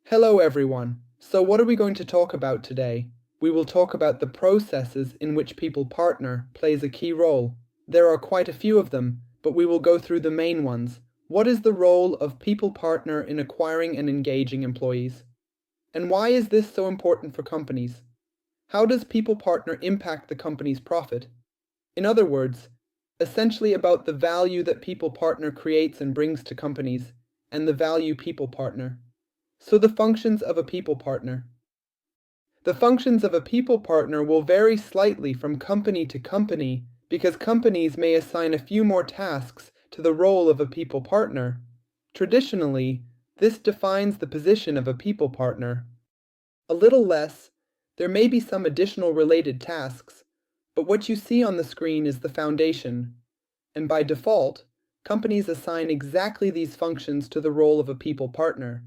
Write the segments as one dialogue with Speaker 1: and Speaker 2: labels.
Speaker 1: Hello everyone. So what are we going to talk about today? We will talk about the processes in which people partner plays a key role. There are quite a few of them, but we will go through the main ones. What is the role of people partner in acquiring and engaging employees? And why is this so important for companies? How does people partner impact the company's profit? In other words, essentially about the value that people partner creates and brings to companies, and the value people partner. So the functions of a people partner. The functions of a people partner will vary slightly from company to company because companies may assign a few more tasks to the role of a people partner. Traditionally, this defines the position of a people partner. A little less, there may be some additional related tasks, but what you see on the screen is the foundation. And by default, companies assign exactly these functions to the role of a people partner.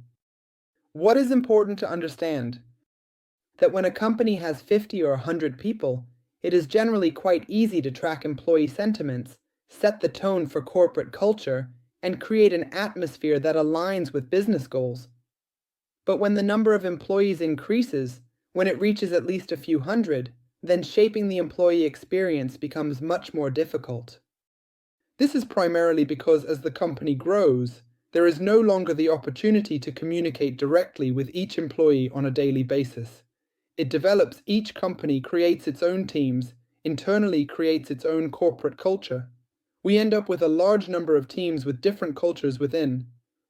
Speaker 1: What is important to understand? That when a company has 50 or 100 people, it is generally quite easy to track employee sentiments, set the tone for corporate culture, and create an atmosphere that aligns with business goals. But when the number of employees increases, when it reaches at least a few hundred, then shaping the employee experience becomes much more difficult. This is primarily because as the company grows, there is no longer the opportunity to communicate directly with each employee on a daily basis. It develops, each company creates its own teams, internally creates its own corporate culture. We end up with a large number of teams with different cultures within.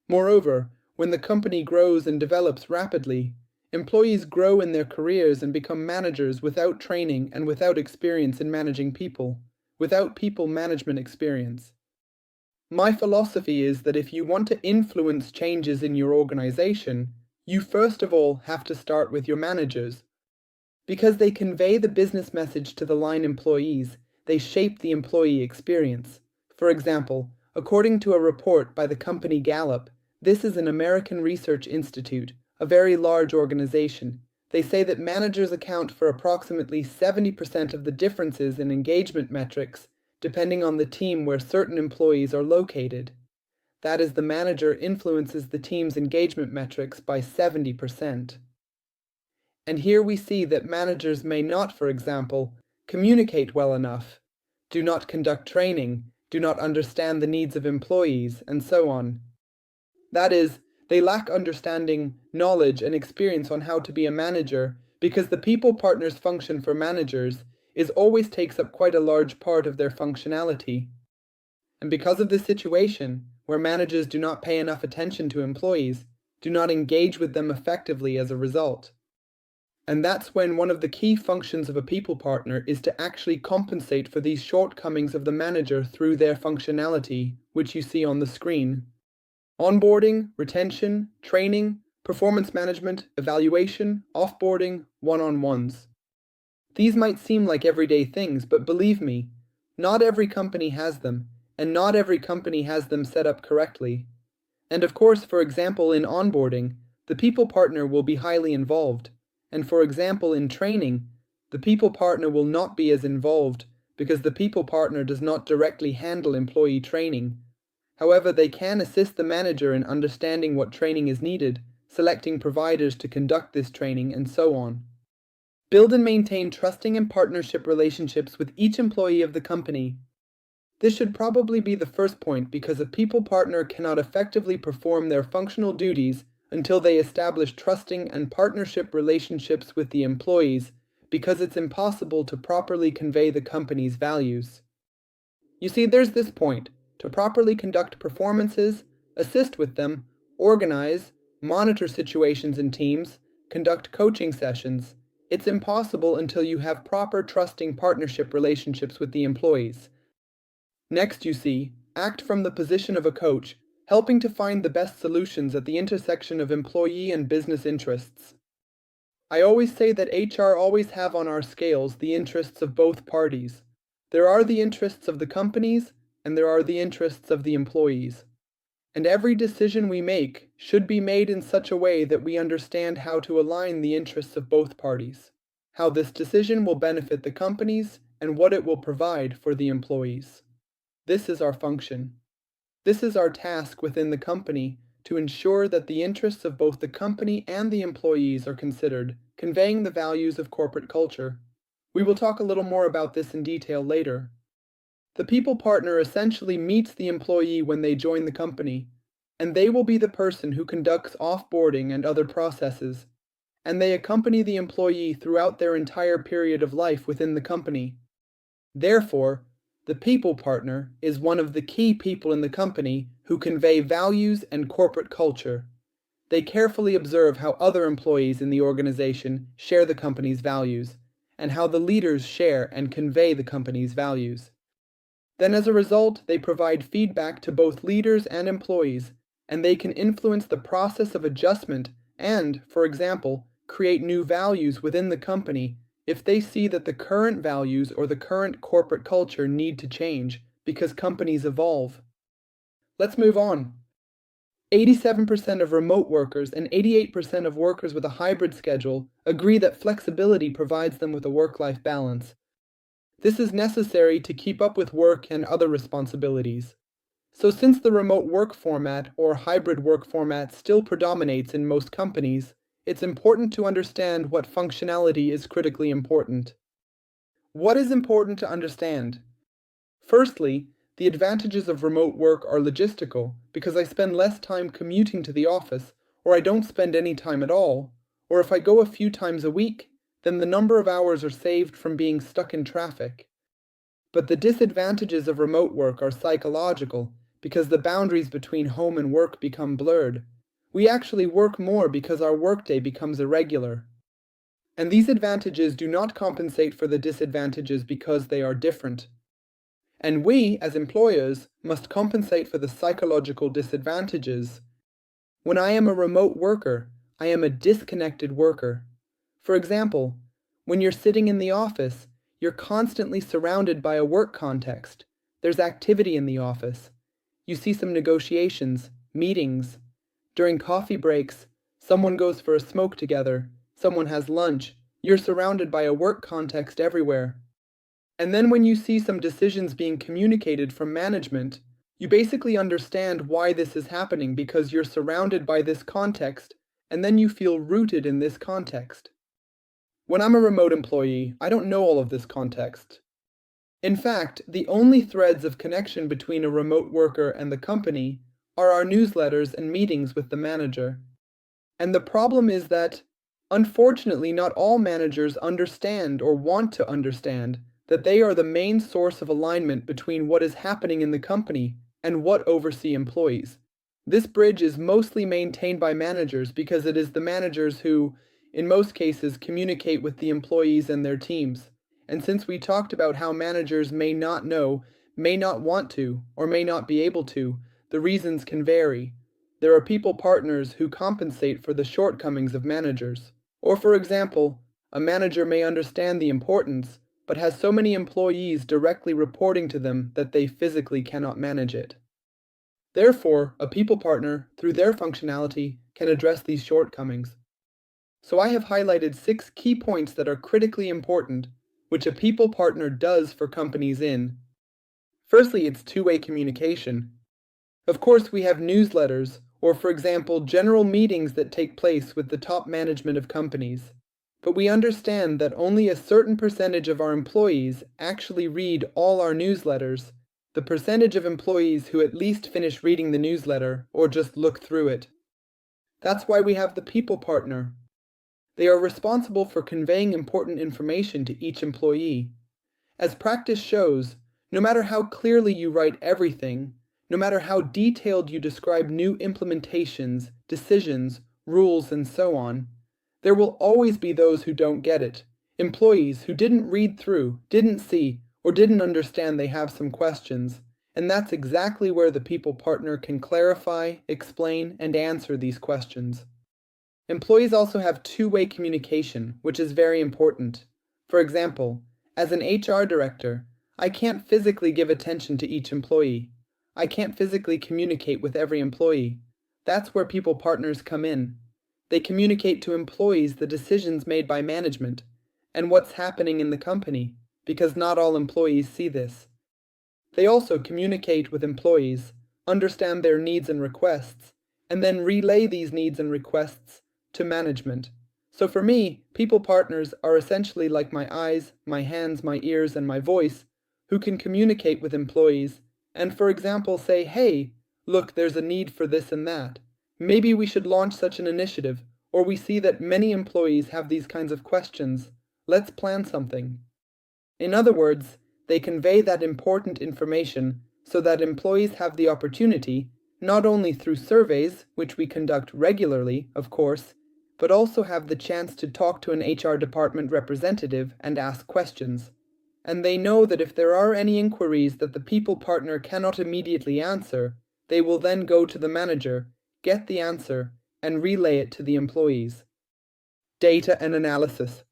Speaker 1: Moreover, when the company grows and develops rapidly, employees grow in their careers and become managers without training and without experience in managing people, without people management experience. My philosophy is that if you want to influence changes in your organization, you first of all have to start with your managers. Because they convey the business message to the line employees, they shape the employee experience. For example, according to a report by the company Gallup, this is an American research institute, a very large organization. They say that managers account for approximately 70% of the differences in engagement metrics depending on the team where certain employees are located. That is, the manager influences the team's engagement metrics by 70%. And here we see that managers may not, for example, communicate well enough, do not conduct training, do not understand the needs of employees, and so on. That is, they lack understanding, knowledge, and experience on how to be a manager because the people partners function for managers always takes up quite a large part of their functionality. And because of this situation, where managers do not pay enough attention to employees, do not engage with them effectively as a result. And that's when one of the key functions of a people partner is to actually compensate for these shortcomings of the manager through their functionality, which you see on the screen. Onboarding, retention, training, performance management, evaluation, offboarding, one-on-ones. These might seem like everyday things, but believe me, not every company has them, and not every company has them set up correctly. And of course, for example, in onboarding, the people partner will be highly involved. And for example, in training, the people partner will not be as involved because the people partner does not directly handle employee training. However, they can assist the manager in understanding what training is needed, selecting providers to conduct this training, and so on. Build and maintain trusting and partnership relationships with each employee of the company. This should probably be the first point because a people partner cannot effectively perform their functional duties until they establish trusting and partnership relationships with the employees because it's impossible to properly convey the company's values. You see, there's this point: to properly conduct performances, assist with them, organize, monitor situations in teams, conduct coaching sessions. It's impossible until you have proper trusting partnership relationships with the employees. Next, you see, act from the position of a coach, helping to find the best solutions at the intersection of employee and business interests. I always say that HR always have on our scales the interests of both parties. There are the interests of the companies, and there are the interests of the employees. And every decision we make should be made in such a way that we understand how to align the interests of both parties, how this decision will benefit the companies, and what it will provide for the employees. This is our function. This is our task within the company, to ensure that the interests of both the company and the employees are considered, conveying the values of corporate culture. We will talk a little more about this in detail later. The people partner essentially meets the employee when they join the company, and they will be the person who conducts offboarding and other processes, and they accompany the employee throughout their entire period of life within the company. Therefore, the people partner is one of the key people in the company who convey values and corporate culture. They carefully observe how other employees in the organization share the company's values, and how the leaders share and convey the company's values. Then as a result, they provide feedback to both leaders and employees, and they can influence the process of adjustment and, for example, create new values within the company if they see that the current values or the current corporate culture need to change because companies evolve. Let's move on. 87% of remote workers and 88% of workers with a hybrid schedule agree that flexibility provides them with a work-life balance. This is necessary to keep up with work and other responsibilities. So since the remote work format or hybrid work format still predominates in most companies, it's important to understand what functionality is critically important. What is important to understand? Firstly, the advantages of remote work are logistical because I spend less time commuting to the office, or I don't spend any time at all, or if I go a few times a week, then the number of hours are saved from being stuck in traffic. But the disadvantages of remote work are psychological because the boundaries between home and work become blurred. We actually work more because our workday becomes irregular. And these advantages do not compensate for the disadvantages because they are different. And we, as employers, must compensate for the psychological disadvantages. When I am a remote worker, I am a disconnected worker. For example, when you're sitting in the office, you're constantly surrounded by a work context. There's activity in the office. You see some negotiations, meetings. During coffee breaks, someone goes for a smoke together, someone has lunch. You're surrounded by a work context everywhere. And then when you see some decisions being communicated from management, you basically understand why this is happening because you're surrounded by this context, and then you feel rooted in this context. When I'm a remote employee, I don't know all of this context. In fact, the only threads of connection between a remote worker and the company are our newsletters and meetings with the manager. And the problem is that, unfortunately, not all managers understand or want to understand that they are the main source of alignment between what is happening in the company and what oversee employees. This bridge is mostly maintained by managers because it is the managers who, in most cases, communicate with the employees and their teams. And since we talked about how managers may not know, may not want to, or may not be able to, the reasons can vary. There are people partners who compensate for the shortcomings of managers. Or for example, a manager may understand the importance, but has so many employees directly reporting to them that they physically cannot manage it. Therefore, a people partner, through their functionality, can address these shortcomings. So I have highlighted 6 key points that are critically important, which a people partner does for companies in. Firstly, it's two-way communication. Of course, we have newsletters, or for example, general meetings that take place with the top management of companies. But we understand that only a certain percentage of our employees actually read all our newsletters. The percentage of employees who at least finish reading the newsletter or just look through it. That's why we have the people partner. They are responsible for conveying important information to each employee. As practice shows, no matter how clearly you write everything, no matter how detailed you describe new implementations, decisions, rules, and so on, there will always be those who don't get it, employees who didn't read through, didn't see, or didn't understand they have some questions, and that's exactly where the people partner can clarify, explain, and answer these questions. Employees also have two-way communication, which is very important. For example, as an HR director, I can't physically give attention to each employee. I can't physically communicate with every employee. That's where people partners come in. They communicate to employees the decisions made by management and what's happening in the company, because not all employees see this. They also communicate with employees, understand their needs and requests, and then relay these needs and requests to management. So for me, people partners are essentially like my eyes, my hands, my ears, and my voice, who can communicate with employees and, for example, say, hey, look, there's a need for this and that. Maybe we should launch such an initiative, or we see that many employees have these kinds of questions. Let's plan something. In other words, they convey that important information so that employees have the opportunity, not only through surveys, which we conduct regularly, of course, but also have the chance to talk to an HR department representative and ask questions. And they know that if there are any inquiries that the people partner cannot immediately answer, they will then go to the manager, get the answer, and relay it to the employees. Data and analysis.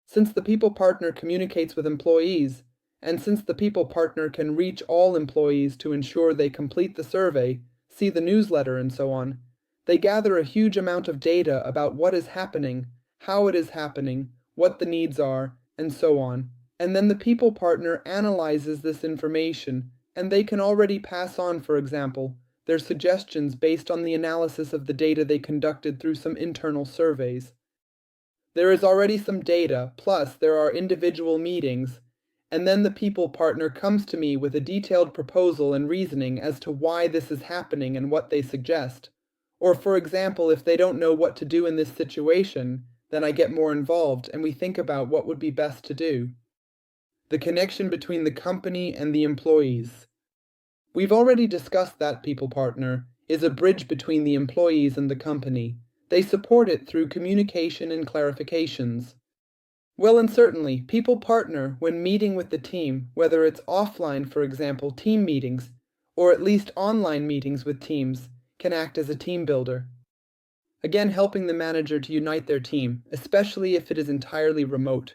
Speaker 1: Since the people partner communicates with employees, and since the people partner can reach all employees to ensure they complete the survey, see the newsletter, and so on, they gather a huge amount of data about what is happening, how it is happening, what the needs are, and so on. And then the people partner analyzes this information, and they can already pass on, for example, their suggestions based on the analysis of the data they conducted through some internal surveys. There is already some data, plus there are individual meetings, and then the people partner comes to me with a detailed proposal and reasoning as to why this is happening and what they suggest. Or for example, if they don't know what to do in this situation, then I get more involved and we think about what would be best to do. The connection between the company and the employees. We've already discussed that people partner is a bridge between the employees and the company. They support it through communication and clarifications. Well, and certainly, people partner when meeting with the team, whether it's offline, for example, team meetings, or at least online meetings with teams, can act as a team builder. Again, helping the manager to unite their team, especially if it is entirely remote.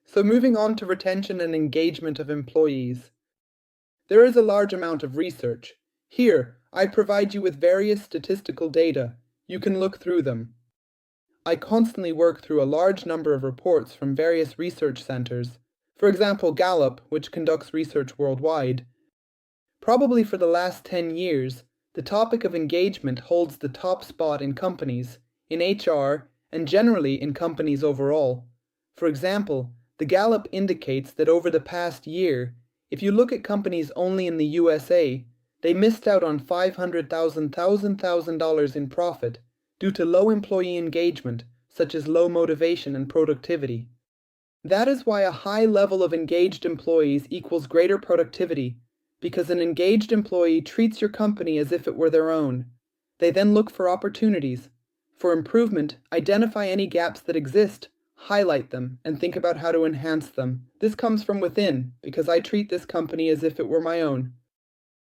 Speaker 1: So moving on to retention and engagement of employees. There is a large amount of research. Here, I provide you with various statistical data. You can look through them. I constantly work through a large number of reports from various research centers. For example, Gallup, which conducts research worldwide. Probably for the last 10 years, the topic of engagement holds the top spot in companies, in HR, and generally in companies overall. For example, the Gallup indicates that over the past year, if you look at companies only in the USA, they missed out on $500,000 in profit due to low employee engagement, such as low motivation and productivity. That is why a high level of engaged employees equals greater productivity, because an engaged employee treats your company as if it were their own. They then look for opportunities. For improvement, identify any gaps that exist, highlight them, and think about how to enhance them. This comes from within, because I treat this company as if it were my own.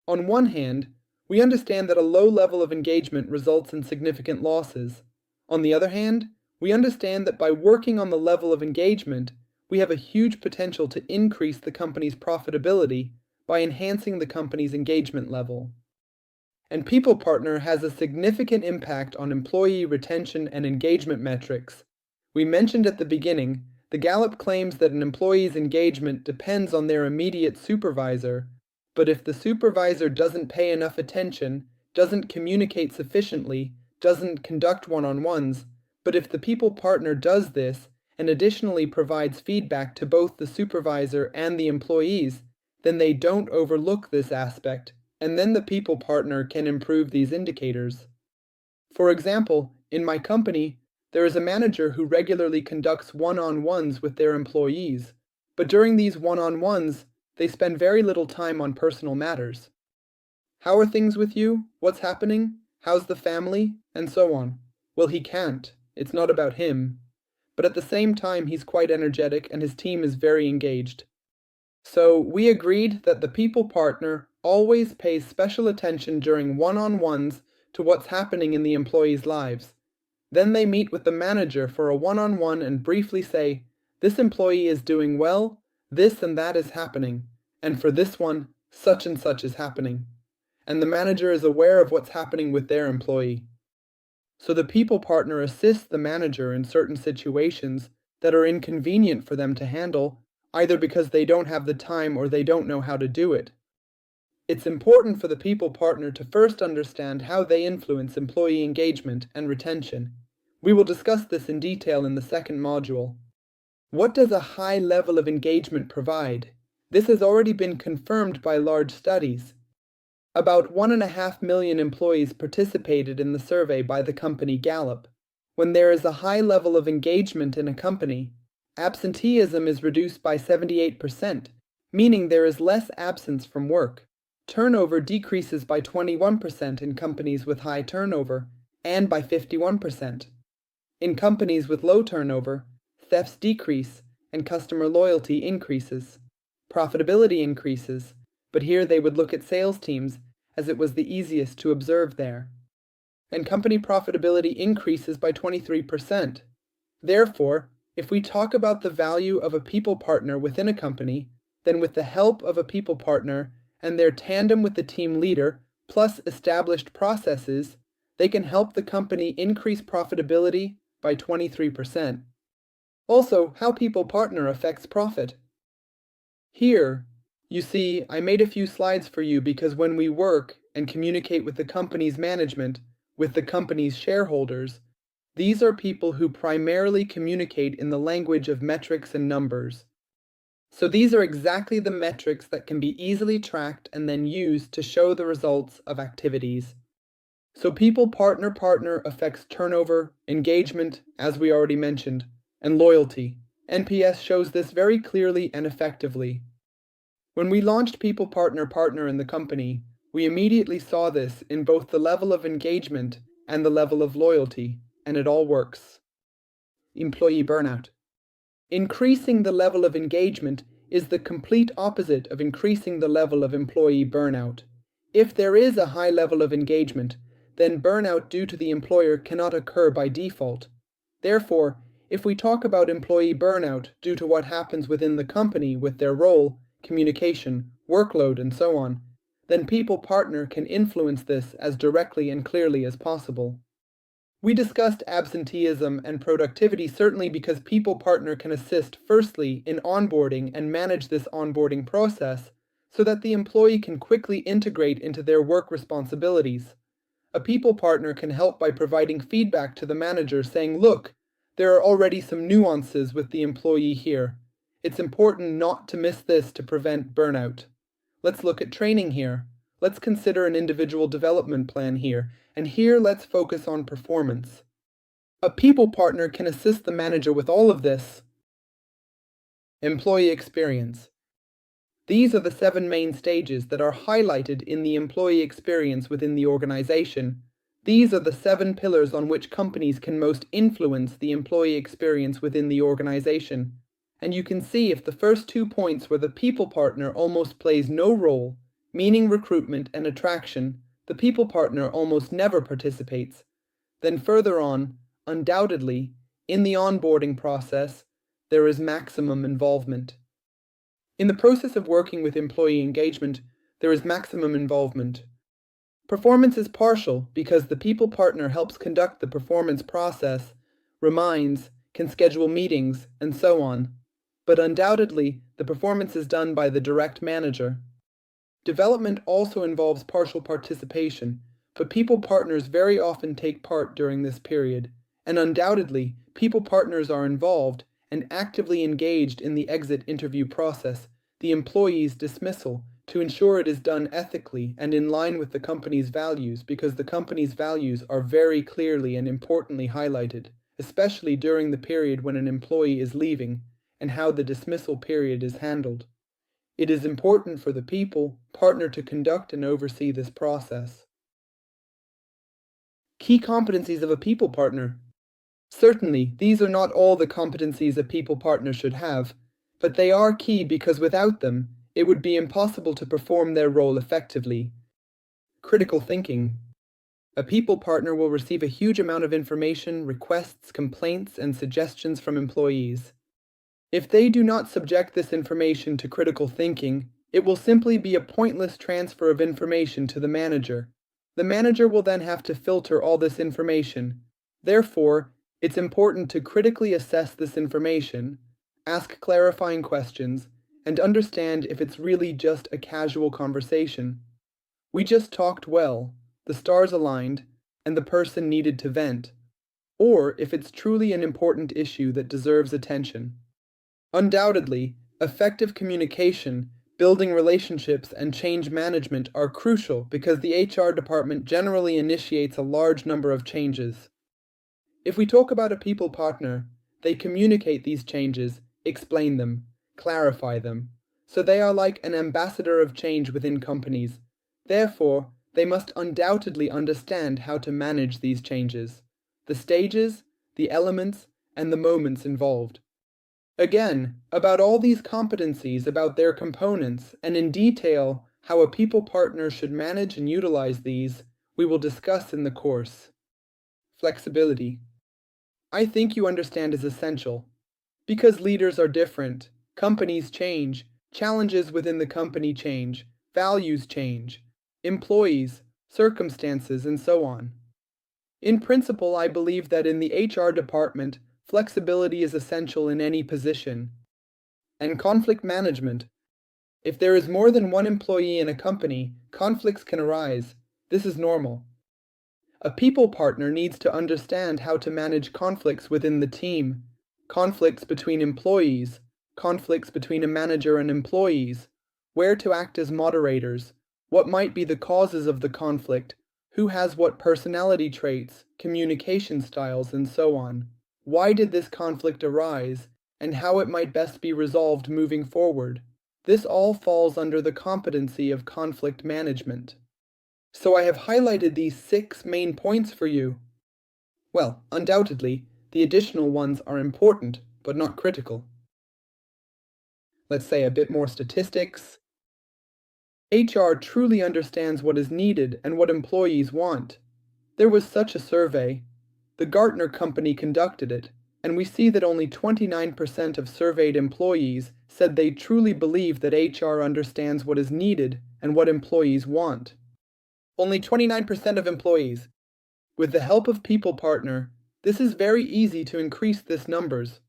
Speaker 1: On one hand, we understand that a low level of engagement results in significant losses. On the other hand, we understand that by working on the level of engagement, we have a huge potential to increase the company's profitability by enhancing the company's engagement level. And People Partner has a significant impact on employee retention and engagement metrics. We mentioned at the beginning, the Gallup claims that an employee's engagement depends on their immediate supervisor, but if the supervisor doesn't pay enough attention, doesn't communicate sufficiently, doesn't conduct one-on-ones, but if the People Partner does this and additionally provides feedback to both the supervisor and the employees, then they don't overlook this aspect, and then the People Partner can improve these indicators. For example, in my company, there is a manager who regularly conducts one-on-ones with their employees, but during these one-on-ones, they spend very little time on personal matters. How are things with you? What's happening? How's the family? And so on. Well, he can't. It's not about him. But at the same time, he's quite energetic and his team is very engaged. So we agreed that the People Partner always pays special attention during one-on-ones to what's happening in the employees' lives. Then they meet with the manager for a one-on-one and briefly say, this employee is doing well, this and that is happening, and for this one, such and such is happening. And the manager is aware of what's happening with their employee. So the People Partner assists the manager in certain situations that are inconvenient for them to handle, either because they don't have the time or they don't know how to do it. It's important for the people partner to first understand how they influence employee engagement and retention. We will discuss this in detail in the second module. What does a high level of engagement provide? This has already been confirmed by large studies. About 1.5 million employees participated in the survey by the company Gallup. When there is a high level of engagement in a company, absenteeism is reduced by 78%, meaning there is less absence from work. Turnover decreases by 21% in companies with high turnover, and by 51%. In companies with low turnover, thefts decrease and customer loyalty increases. Profitability increases, but here they would look at sales teams as it was the easiest to observe there. And company profitability increases by 23%. Therefore, if we talk about the value of a people partner within a company, then with the help of a people partner and their tandem with the team leader, plus established processes, they can help the company increase profitability by 23%. Also, how people partner affects profit. Here, you see, I made a few slides for you because when we work and communicate with the company's management, with the company's shareholders, these are people who primarily communicate in the language of metrics and numbers. So these are exactly the metrics that can be easily tracked and then used to show the results of activities. So people partner affects turnover, engagement, as we already mentioned, and loyalty. NPS shows this very clearly and effectively. When we launched people partner in the company, we immediately saw this in both the level of engagement and the level of loyalty, and it all works. Employee burnout. Increasing the level of engagement is the complete opposite of increasing the level of employee burnout. If there is a high level of engagement, then burnout due to the employer cannot occur by default. Therefore, if we talk about employee burnout due to what happens within the company with their role, communication, workload, and so on, then people partner can influence this as directly and clearly as possible. We discussed absenteeism and productivity certainly because people partner can assist firstly in onboarding and manage this onboarding process so that the employee can quickly integrate into their work responsibilities. A people partner can help by providing feedback to the manager saying, look, there are already some nuances with the employee here. It's important not to miss this to prevent burnout. Let's look at training here. Let's consider an individual development plan here, and here let's focus on performance. A people partner can assist the manager with all of this. Employee experience. These are the 7 main stages that are highlighted in the employee experience within the organization. These are the 7 pillars on which companies can most influence the employee experience within the organization. And you can see if the first 2 points where the people partner almost plays no role, meaning recruitment and attraction, the people partner almost never participates. Then further on, undoubtedly, in the onboarding process, there is maximum involvement. In the process of working with employee engagement, there is maximum involvement. Performance is partial because the people partner helps conduct the performance process, reminds, can schedule meetings, and so on. But undoubtedly, the performance is done by the direct manager. Development also involves partial participation, but people partners very often take part during this period, and undoubtedly, people partners are involved and actively engaged in the exit interview process, the employee's dismissal, to ensure it is done ethically and in line with the company's values because the company's values are very clearly and importantly highlighted, especially during the period when an employee is leaving and how the dismissal period is handled. It is important for the people partner to conduct and oversee this process. Key competencies of a people partner. Certainly, these are not all the competencies a people partner should have, but they are key because without them, it would be impossible to perform their role effectively. Critical thinking. A people partner will receive a huge amount of information, requests, complaints, and suggestions from employees. If they do not subject this information to critical thinking, it will simply be a pointless transfer of information to the manager. The manager will then have to filter all this information. Therefore, it's important to critically assess this information, ask clarifying questions, and understand if it's really just a casual conversation. We just talked well, the stars aligned, and the person needed to vent, or if it's truly an important issue that deserves attention. Undoubtedly, effective communication, building relationships, and change management are crucial because the HR department generally initiates a large number of changes. If we talk about a people partner, they communicate these changes, explain them, clarify them. So they are like an ambassador of change within companies. Therefore, they must undoubtedly understand how to manage these changes, the stages, the elements, and the moments involved. Again, about all these competencies, about their components, and in detail how a people partner should manage and utilize these, we will discuss in the course. Flexibility. I think you understand is essential. Because leaders are different, companies change, challenges within the company change, values change, employees, circumstances, and so on. In principle, I believe that in the HR department, flexibility is essential in any position. And conflict management. If there is more than one employee in a company, conflicts can arise. This is normal. A people partner needs to understand how to manage conflicts within the team, conflicts between employees, conflicts between a manager and employees, where to act as moderators, what might be the causes of the conflict, who has what personality traits, communication styles, and so on. Why did this conflict arise, and how it might best be resolved moving forward. This all falls under the competency of conflict management. So I have highlighted these 6 main points for you. Well, undoubtedly, the additional ones are important, but not critical. Let's say a bit more statistics. HR truly understands what is needed and what employees want. There was such a survey. The Gartner company conducted it, and we see that only 29% of surveyed employees said they truly believe that HR understands what is needed and what employees want. Only 29% of employees. With the help of People Partner, this is very easy to increase this numbers.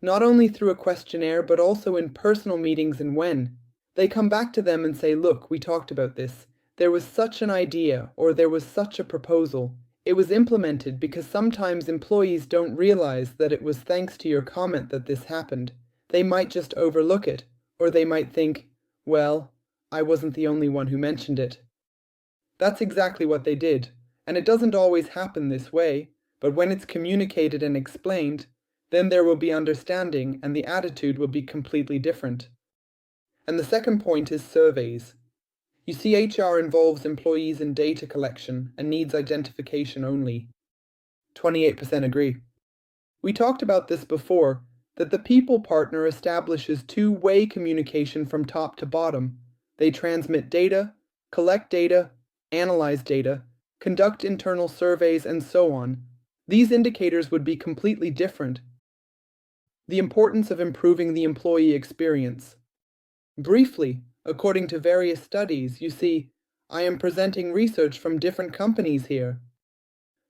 Speaker 1: Not only through a questionnaire, but also in personal meetings and when. They come back to them and say, look, we talked about this. There was such an idea, or there was such a proposal. It was implemented because sometimes employees don't realize that it was thanks to your comment that this happened. They might just overlook it, or they might think, well, I wasn't the only one who mentioned it. That's exactly what they did, and it doesn't always happen this way, but when it's communicated and explained, then there will be understanding and the attitude will be completely different. And the second point is surveys. You see, HR involves employees in data collection and needs identification only. 28% agree. We talked about this before, that the people partner establishes two-way communication from top to bottom. They transmit data, collect data, analyze data, conduct internal surveys, and so on. These indicators would be completely different. The importance of improving the employee experience. Briefly, according to various studies, you see, I am presenting research from different companies here.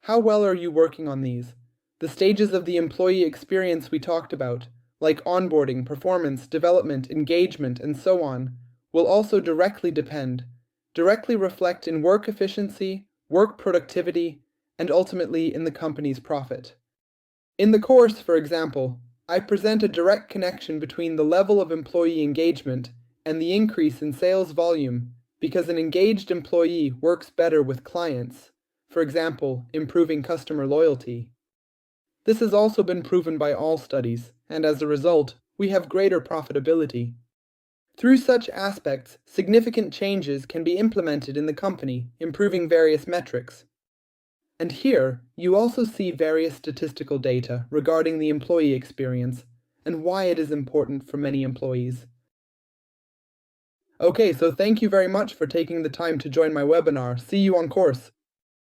Speaker 1: How well are you working on these? The stages of the employee experience we talked about, like onboarding, performance, development, engagement, and so on, will also directly reflect in work efficiency, work productivity, and ultimately in the company's profit. In the course, for example, I present a direct connection between the level of employee engagement and the increase in sales volume because an engaged employee works better with clients, for example, improving customer loyalty. This has also been proven by all studies, and as a result, we have greater profitability. Through such aspects, significant changes can be implemented in the company, improving various metrics. And here, you also see various statistical data regarding the employee experience and why it is important for many employees. Okay, so thank you very much for taking the time to join my webinar. See you on course.